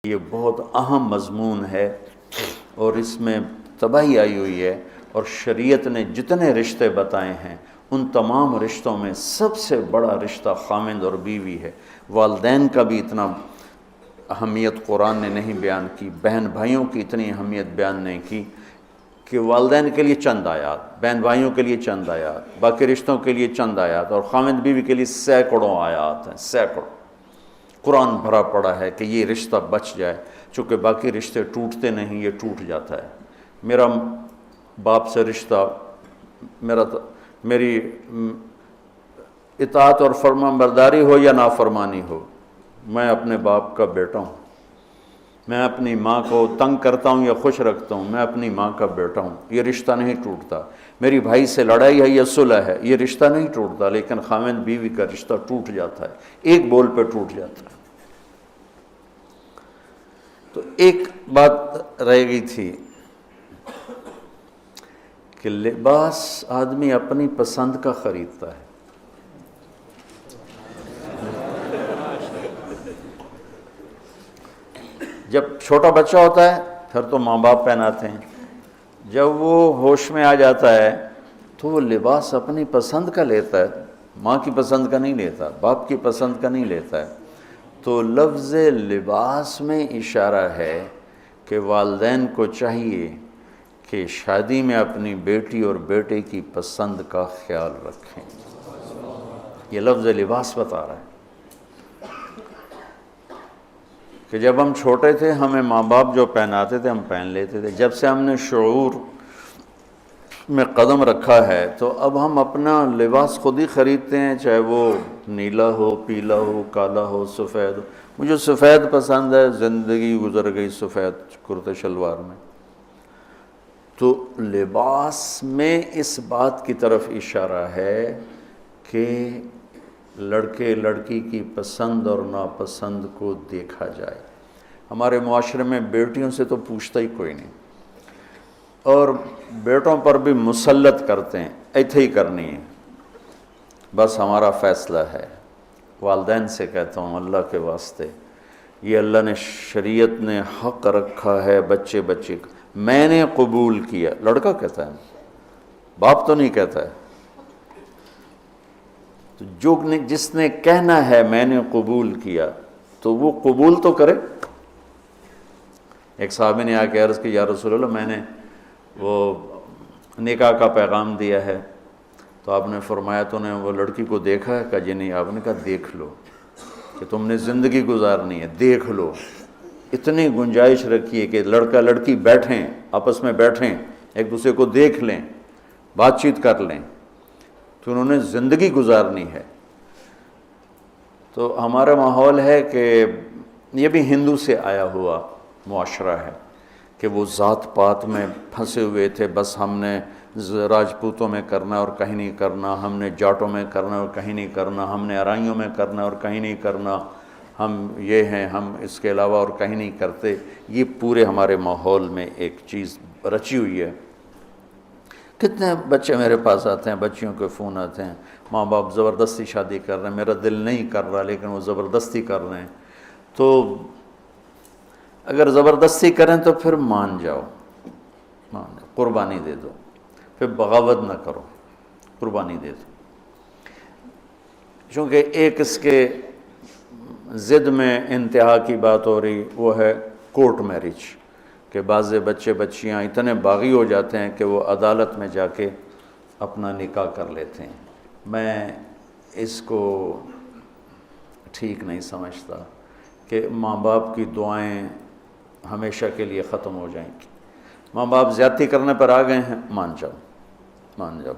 یہ بہت اہم مضمون ہے اور اس میں تباہی آئی ہوئی ہے، اور شریعت نے جتنے رشتے بتائے ہیں ان تمام رشتوں میں سب سے بڑا رشتہ خامند اور بیوی ہے۔ والدین کا بھی اتنا اہمیت قرآن نے نہیں بیان کی، بہن بھائیوں کی اتنی اہمیت بیان نہیں کی کہ والدین کے لیے چند آیات، بہن بھائیوں کے لیے چند آیات، باقی رشتوں کے لیے چند آیات، اور خامند بیوی کے لیے سینکڑوں آیات ہیں، سینکڑوں۔ قرآن بھرا پڑا ہے کہ یہ رشتہ بچ جائے، چونکہ باقی رشتے ٹوٹتے نہیں، یہ ٹوٹ جاتا ہے۔ میرا باپ سے رشتہ، میری اطاعت اور فرمان برداری ہو یا نافرمانی ہو، میں اپنے باپ کا بیٹا ہوں۔ میں اپنی ماں کو تنگ کرتا ہوں یا خوش رکھتا ہوں، میں اپنی ماں کا بیٹا ہوں، یہ رشتہ نہیں ٹوٹتا۔ میری بھائی سے لڑائی ہے یا صلح ہے، یہ رشتہ نہیں ٹوٹتا، لیکن خامند بیوی کا رشتہ ٹوٹ جاتا ہے، ایک بول پہ ٹوٹ جاتا ہے۔ تو ایک بات رہ گئی تھی کہ لباس آدمی اپنی پسند کا خریدتا ہے۔ جب چھوٹا بچہ ہوتا ہے پھر تو ماں باپ پہناتے ہیں، جب وہ ہوش میں آ جاتا ہے تو وہ لباس اپنی پسند کا لیتا ہے، ماں کی پسند کا نہیں لیتا، باپ کی پسند کا نہیں لیتا ہے۔ تو لفظ لباس میں اشارہ ہے کہ والدین کو چاہیے کہ شادی میں اپنی بیٹی اور بیٹے کی پسند کا خیال رکھیں۔ یہ لفظ لباس بتا رہا ہے کہ جب ہم چھوٹے تھے ہمیں ماں باپ جو پہناتے تھے ہم پہن لیتے تھے، جب سے ہم نے شعور میں قدم رکھا ہے تو اب ہم اپنا لباس خود ہی خریدتے ہیں، چاہے وہ نیلا ہو، پیلا ہو، کالا ہو، سفید ہو۔ مجھے سفید پسند ہے، زندگی گزر گئی سفید کرتے شلوار میں۔ تو لباس میں اس بات کی طرف اشارہ ہے کہ لڑکے لڑکی کی پسند اور ناپسند کو دیکھا جائے۔ ہمارے معاشرے میں بیٹیوں سے تو پوچھتا ہی کوئی نہیں، اور بیٹوں پر بھی مسلط کرتے ہیں، ایتھے ہی کرنی ہے، بس ہمارا فیصلہ ہے۔ والدین سے کہتا ہوں اللہ کے واسطے، یہ اللہ نے شریعت نے حق رکھا ہے بچے کا، میں نے قبول کیا، لڑکا کہتا ہے، باپ تو نہیں کہتا ہے۔ تو جس نے کہنا ہے میں نے قبول کیا تو وہ قبول تو کرے۔ ایک صحابی نے آ کے عرض کی یا رسول اللہ میں نے وہ نکاح کا پیغام دیا ہے، تو آپ نے فرمایا تو نے وہ لڑکی کو دیکھا ہے؟ کہا جی نہیں۔ آپ نے کہا دیکھ لو، کہ تم نے زندگی گزارنی ہے، دیکھ لو۔ اتنی گنجائش رکھی ہے کہ لڑکا لڑکی بیٹھیں، آپس میں بیٹھیں، ایک دوسرے کو دیکھ لیں، بات چیت کر لیں، تو انہوں نے زندگی گزارنی ہے۔ تو ہمارا ماحول ہے کہ یہ بھی ہندو سے آیا ہوا معاشرہ ہے کہ وہ ذات پات میں پھنسے ہوئے تھے، بس ہم نے راجپوتوں میں کرنا اور کہیں نہیں کرنا، ہم نے جاٹوں میں کرنا اور کہیں نہیں کرنا، ہم نے ارائیوں میں کرنا اور کہیں نہیں کرنا، ہم یہ ہیں، ہم اس کے علاوہ اور کہیں نہیں کرتے۔ یہ پورے ہمارے ماحول میں ایک چیز رچی ہوئی ہے۔ کتنے بچے میرے پاس آتے ہیں، بچیوں کے فون آتے ہیں، ماں باپ زبردستی شادی کر رہے ہیں، میرا دل نہیں کر رہا لیکن وہ زبردستی کر رہے ہیں۔ تو اگر زبردستی کریں تو پھر مان جاؤ، قربانی دے دو، پھر بغاوت نہ کرو، قربانی دے دو۔ چونکہ ایک اس کے ضد میں انتہا کی بات ہو رہی، وہ ہے کورٹ میرج، کہ بعض بچے بچیاں اتنے باغی ہو جاتے ہیں کہ وہ عدالت میں جا کے اپنا نکاح کر لیتے ہیں۔ میں اس کو ٹھیک نہیں سمجھتا کہ ماں باپ کی دعائیں ہمیشہ کے لیے ختم ہو جائیں گی۔ ماں باپ زیادتی کرنے پر آ گئے ہیں، مان جاؤ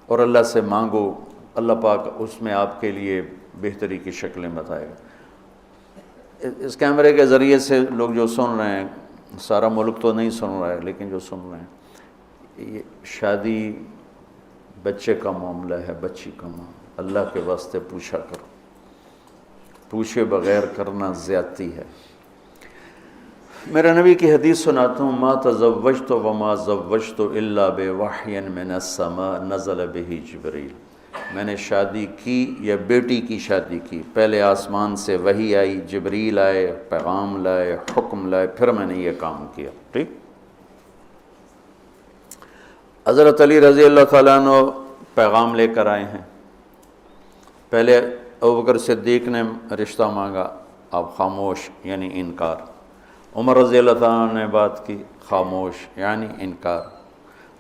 اور اللہ سے مانگو، اللہ پاک اس میں آپ کے لیے بہتری کی شکلیں بتائے گا۔ اس کیمرے کے ذریعے سے لوگ جو سن رہے ہیں، سارا ملک تو نہیں سن رہا ہے لیکن جو سن رہے ہیں، یہ شادی بچے کا معاملہ ہے، بچی کا معاملہ، اللہ کے واسطے پوچھا کرو، پوچھے بغیر کرنا زیادتی ہے۔ میرا نبی کی حدیث سناتا ہوں، ما تزوجت وما زوجت الا بوحی من السماء نزل به جبریل۔ میں نے شادی کی یا بیٹی کی شادی کی، پہلے آسمان سے وحی آئی، جبریل آئے، پیغام لائے، حکم لائے، پھر میں نے یہ کام کیا۔ ٹھیک۔ حضرت علی رضی اللہ تعالیٰ عنہ پیغام لے کر آئے ہیں۔ پہلے ابوبکر صدیق نے رشتہ مانگا، آپ خاموش یعنی انکار۔ عمر رضی اللہ تعالیٰ عنہ نے بات کی، خاموش یعنی انکار۔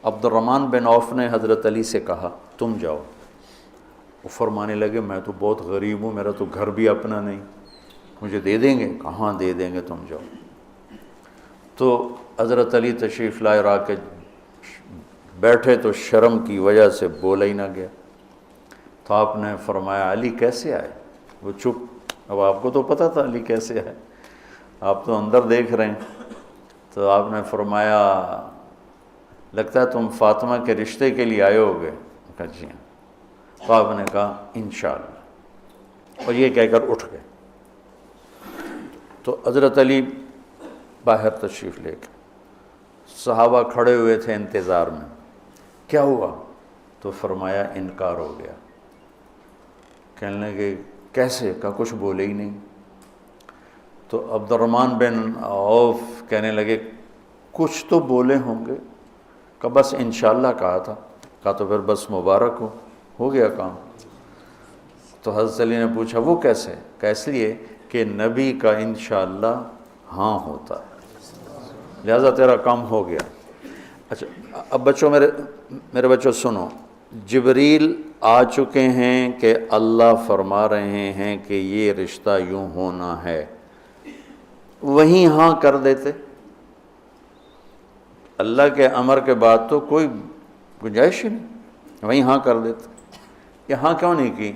عبد الرحمن بن عوف نے حضرت علی سے کہا تم جاؤ۔ وہ فرمانے لگے میں تو بہت غریب ہوں، میرا تو گھر بھی اپنا نہیں، مجھے دے دیں گے؟ کہاں دے دیں گے، تم جاؤ۔ تو حضرت علی تشریف لائے اور آ کے بیٹھے تو شرم کی وجہ سے بولا ہی نہ گیا۔ تو آپ نے فرمایا علی کیسے آئے؟ وہ چپ۔ اب آپ کو تو پتہ تھا علی کیسے آئے، آپ تو اندر دیکھ رہے ہیں۔ تو آپ نے فرمایا لگتا ہے تم فاطمہ کے رشتے کے لیے آئے ہوگے؟ کہا جی ہاں۔ تو آپ نے کہا انشاءاللہ، اور یہ کہہ کر اٹھ گئے۔ تو حضرت علی باہر تشریف لے گئے، صحابہ کھڑے ہوئے تھے انتظار میں، کیا ہوا؟ تو فرمایا انکار ہو گیا۔ کہنے لگے کیسے؟ کہا کچھ بولے ہی نہیں۔ تو عبد الرحمن بن عوف کہنے لگے کچھ تو بولے ہوں گے؟ کہا بس انشاءاللہ کہا تھا۔ کہا تو پھر بس مبارک ہو گیا کام۔ تو حضرت علی نے پوچھا وہ کیسے؟ کہا اس لیے کہ نبی کا انشاءاللہ ہاں ہوتا ہے، لہذا تیرا کام ہو گیا۔ اچھا اب بچوں، میرے بچوں سنو، جبریل آ چکے ہیں کہ اللہ فرما رہے ہیں کہ یہ رشتہ یوں ہونا ہے، وہیں ہاں کر دیتے۔ اللہ کے امر کے بعد تو کوئی گنجائش ہی نہیں، وہیں ہاں کر دیتے۔ یہاں کیوں نہیں کی؟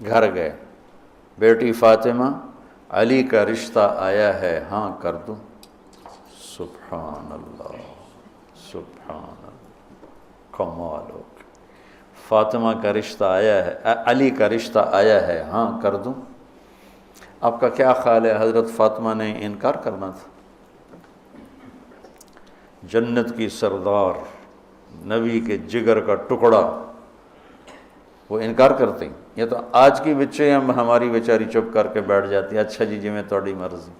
گھر گئے، بیٹی فاطمہ علی کا رشتہ آیا ہے، ہاں کر دوں۔ سبحان اللہ، سبحان اللہ، کمال ہو گیا۔ فاطمہ کا رشتہ آیا ہے، علی کا رشتہ آیا ہے، ہاں کر دوں۔ آپ کا کیا خیال ہے حضرت فاطمہ نے انکار کرنا تھا؟ جنت کی سردار، نبی کے جگر کا ٹکڑا، وہ انکار کرتے ہیں؟ یہ تو آج کی بچے ہماری بیچاری چپ کر کے بیٹھ جاتی ہے، اچھا جی میں تھوڑی مرضی۔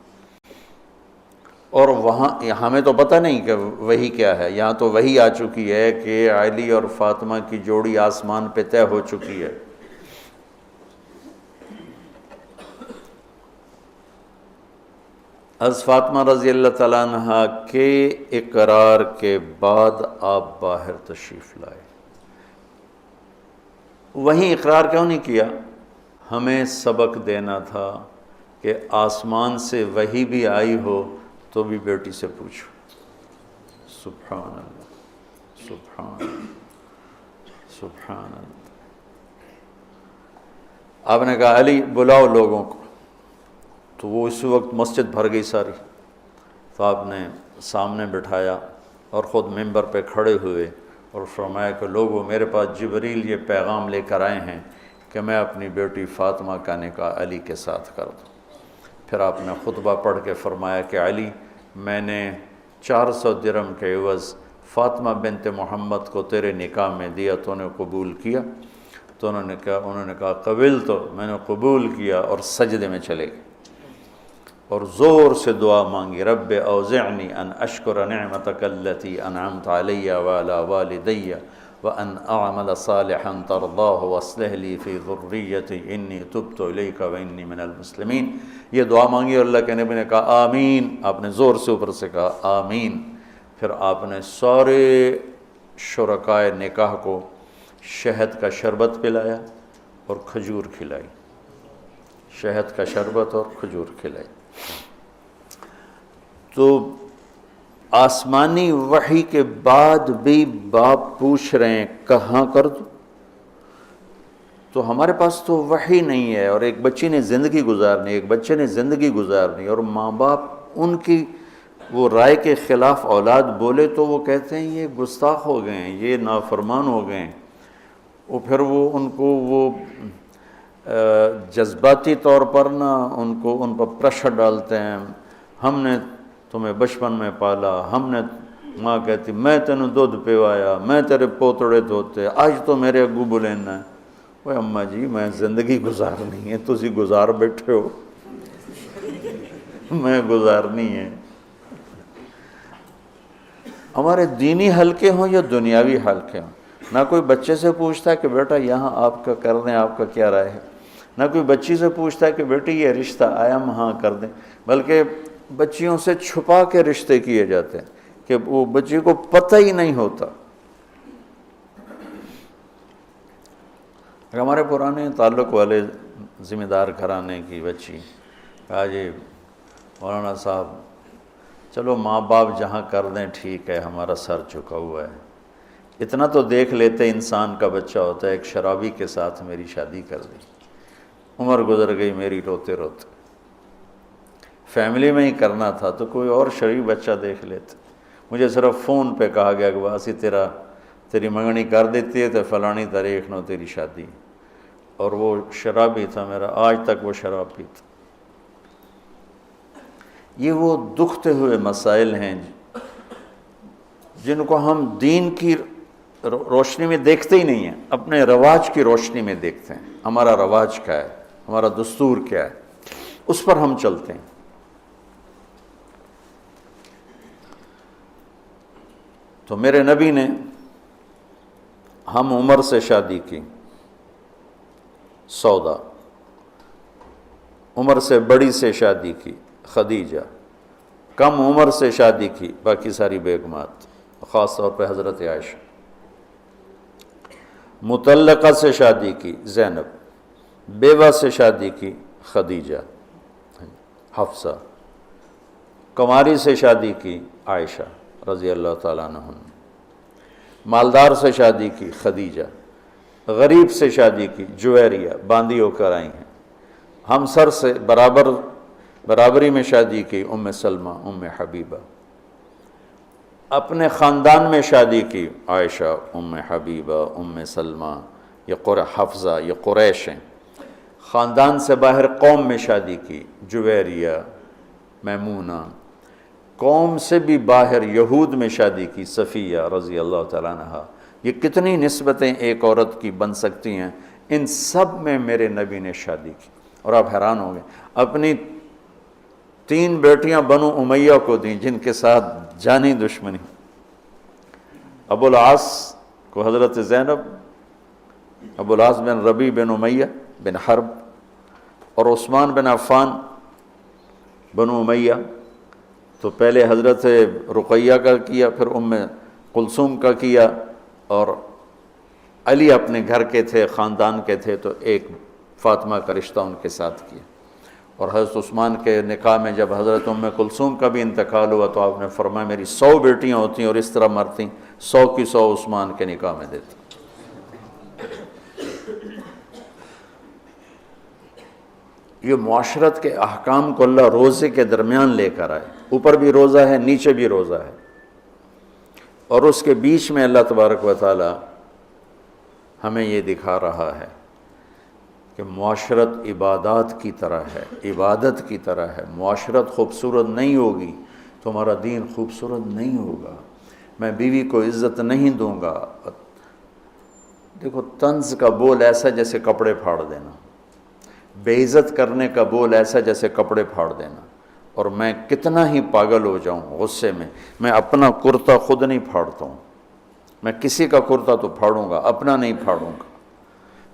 اور وہاں ہمیں تو پتہ نہیں کہ وہی کیا ہے، یہاں تو وہی آ چکی ہے کہ علی اور فاطمہ کی جوڑی آسمان پہ طے ہو چکی ہے۔ حضرت فاطمہ رضی اللہ تعالیٰ عنہ کے اقرار کے بعد آپ باہر تشریف لائے۔ وہیں اقرار کیوں نہیں کیا؟ ہمیں سبق دینا تھا کہ آسمان سے وحی بھی آئی ہو تو بھی بیٹی سے پوچھو۔ سبحان اللہ، سبحان اللہ، سبحان اللہ۔ آپ نے کہا علی بلاؤ لوگوں کو، تو وہ اس وقت مسجد بھر گئی ساری۔ تو آپ نے سامنے بٹھایا اور خود ممبر پہ کھڑے ہوئے اور فرمایا کہ لوگوں میرے پاس جبریل یہ پیغام لے کر آئے ہیں کہ میں اپنی بیٹی فاطمہ کا نکاح علی کے ساتھ کر دوں۔ پھر آپ نے خطبہ پڑھ کے فرمایا کہ علی میں نے 400 درہم کے عوض فاطمہ بنت محمد کو تیرے نکاح میں دیا، تو نے قبول کیا؟ تو انہوں نے کہا قبل، تو میں نے قبول کیا اور سجدے میں چلے گئے اور زور سے دعا مانگی، رب اوزعنی ان اشکر نعمتک التی انعمت علی وعلی والدی وان اعمل صالحا ترضاہ واصلح لی فی ذریتی انی تبت الیک وانی من المسلمین۔ یہ دعا مانگی اور اللہ کے نبی نے کہا آمین۔ آپ نے زور سے اوپر سے کہا آمین۔ پھر آپ نے سارے شرکائے نکاح کو شہد کا شربت پلایا اور کھجور کھلائی، شہد کا شربت اور کھجور کھلائی۔ تو آسمانی وحی کے بعد بھی باپ پوچھ رہے ہیں کہاں کر دوں؟ تو ہمارے پاس تو وحی نہیں ہے، اور ایک بچی نے زندگی گزارنی، ایک بچے نے زندگی گزارنی، اور ماں باپ ان کی وہ رائے کے خلاف اولاد بولے تو وہ کہتے ہیں یہ گستاخ ہو گئے ہیں، یہ نافرمان ہو گئے ہیں۔ وہ پھر وہ ان کو وہ جذباتی طور پر ان پر پریشر ڈالتے ہیں، ہم نے تمہیں بچپن میں پالا، ہم نے ماں کہتی میں تینوں دودھ پیوایا، میں تیرے پوتڑے دھوتے، آج تو میرے اگو بلینا ہے۔ وہ اماں جی میں زندگی گزارنی ہے، تسی گزار بیٹھے ہو، میں گزارنی ہے۔ ہمارے دینی حلقے ہوں یا دنیاوی حلقے ہوں، نہ کوئی بچے سے پوچھتا ہے کہ بیٹا یہاں آپ کا کر دیں، آپ کا کیا رائے ہے، نہ کوئی بچی سے پوچھتا ہے کہ بیٹی یہ رشتہ آیا ہم ہاں کر دیں، بلکہ بچیوں سے چھپا کے رشتے کیے جاتے ہیں کہ وہ بچی کو پتہ ہی نہیں ہوتا۔ ہمارے پرانے تعلق والے ذمہ دار گھرانے کی بچی کہا جی مولانا صاحب چلو ماں باپ جہاں کر دیں ٹھیک ہے، ہمارا سر جھکا ہوا ہے، اتنا تو دیکھ لیتے انسان کا بچہ ہوتا ہے۔ ایک شرابی کے ساتھ میری شادی کر دی، عمر گزر گئی میری روتے روتے، فیملی میں ہی کرنا تھا تو کوئی اور شریف بچہ دیکھ لیتے۔ مجھے صرف فون پہ کہا گیا کہ باسی تیری منگنی کر دیتی ہے تو فلانی تاریخ نو تیری شادی، اور وہ شرابی تھا میرا، آج تک وہ شراب پیتا۔ یہ وہ دکھتے ہوئے مسائل ہیں جن کو ہم دین کی روشنی میں دیکھتے ہی نہیں ہیں، اپنے رواج کی روشنی میں دیکھتے ہیں۔ ہمارا رواج کیا ہے، ہمارا دستور کیا ہے، اس پر ہم چلتے ہیں۔ تو میرے نبی نے ہم عمر سے شادی کی، سودا، عمر سے بڑی سے شادی کی، خدیجہ، کم عمر سے شادی کی باقی ساری بیگمات، خاص طور پہ حضرت عائشہ، مطلقہ سے شادی کی زینب، بیوہ سے شادی کی خدیجہ، حفصہ، کنواری سے شادی کی عائشہ رضی اللہ تعالیٰ عنہ، مالدار سے شادی کی خدیجہ، غریب سے شادی کی جویریہ، باندھی ہو کر آئی ہیں، ہمسر سے برابری میں شادی کی ام سلمہ، ام حبیبہ، اپنے خاندان میں شادی کی عائشہ، ام حبیبہ، ام سلمہ، یہ حفصہ، یہ قریش ہیں۔ خاندان سے باہر قوم میں شادی کی جویریہ، میمونہ، قوم سے بھی باہر یہود میں شادی کی صفیہ رضی اللہ تعالیٰ عنہ۔ یہ کتنی نسبتیں ایک عورت کی بن سکتی ہیں، ان سب میں میرے نبی نے شادی کی۔ اور آپ حیران ہوں گے، اپنی 3 بیٹیاں بنو امیہ کو دیں جن کے ساتھ جانی دشمنی، ابو العاص کو حضرت زینب، ابو العاص بن ربیع بن امیہ بن حرب، اور عثمان بن عفان بنو امیہ۔ تو پہلے حضرت رقیہ کا کیا، پھر ام کلثوم کا کیا، اور علی اپنے گھر کے تھے، خاندان کے تھے، تو ایک فاطمہ کا رشتہ ان کے ساتھ کیا۔ اور حضرت عثمان کے نکاح میں جب حضرت ام کلثوم کا بھی انتقال ہوا تو آپ نے فرمایا میری 100 بیٹیاں ہوتی اور اس طرح مرتی، 100 کی 100 عثمان کے نکاح میں دیتی۔ یہ معاشرت کے احکام کو اللہ روزے کے درمیان لے کر آئے، اوپر بھی روزہ ہے، نیچے بھی روزہ ہے، اور اس کے بیچ میں اللہ تبارک و تعالی ہمیں یہ دکھا رہا ہے کہ معاشرت عبادات کی طرح ہے، عبادت کی طرح ہے۔ معاشرت خوبصورت نہیں ہوگی تو ہمارا دین خوبصورت نہیں ہوگا۔ میں بیوی کو عزت نہیں دوں گا، دیکھو طنز کا بول ایسا جیسے کپڑے پھاڑ دینا، بے عزت کرنے کا بول ایسا جیسے کپڑے پھاڑ دینا۔ اور میں کتنا ہی پاگل ہو جاؤں غصے میں اپنا کرتا خود نہیں پھاڑتا ہوں، میں کسی کا کرتا تو پھاڑوں گا، اپنا نہیں پھاڑوں گا۔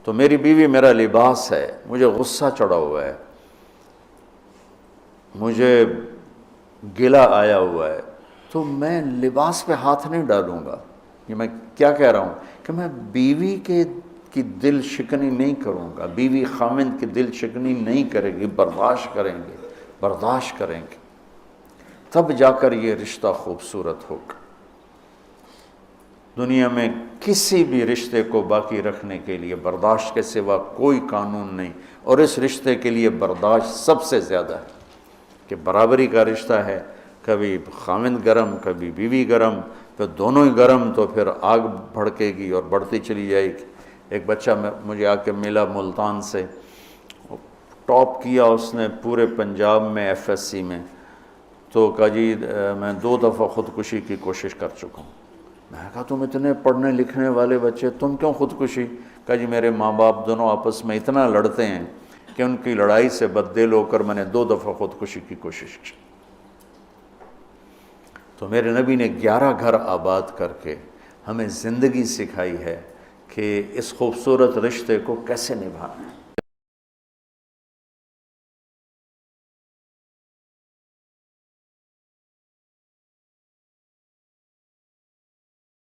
تو میری بیوی میرا لباس ہے، مجھے غصہ چڑھا ہوا ہے، مجھے گلہ آیا ہوا ہے، تو میں لباس پہ ہاتھ نہیں ڈالوں گا۔ یہ میں کیا کہہ رہا ہوں کہ میں بیوی کی دل شکنی نہیں کروں گا، بیوی خامند کی دل شکنی نہیں کرے گی، برداشت کریں گے، تب جا کر یہ رشتہ خوبصورت ہوگا۔ دنیا میں کسی بھی رشتے کو باقی رکھنے کے لیے برداشت کے سوا کوئی قانون نہیں، اور اس رشتے کے لیے برداشت سب سے زیادہ ہے کہ برابری کا رشتہ ہے، کبھی خامند گرم کبھی بیوی گرم، پھر دونوں ہی گرم تو پھر آگ بھڑکے گی اور بڑھتی چلی جائے گی۔ ایک بچہ مجھے آ کے ملا ملتان سے، ٹاپ کیا اس نے پورے پنجاب میں، FSC میں، تو کہا جی میں 2 دفعہ خودکشی کی کوشش کر چکا ہوں۔ میں نے کہا تم اتنے پڑھنے لکھنے والے بچے، تم کیوں خودکشی؟ کہا جی میرے ماں باپ دونوں آپس میں اتنا لڑتے ہیں کہ ان کی لڑائی سے بددل ہو کر میں نے 2 دفعہ خودکشی کی کوشش کی۔ تو میرے نبی نے 11 گھر آباد کر کے ہمیں زندگی سکھائی ہے کہ اس خوبصورت رشتے کو کیسے نبھانا ہے۔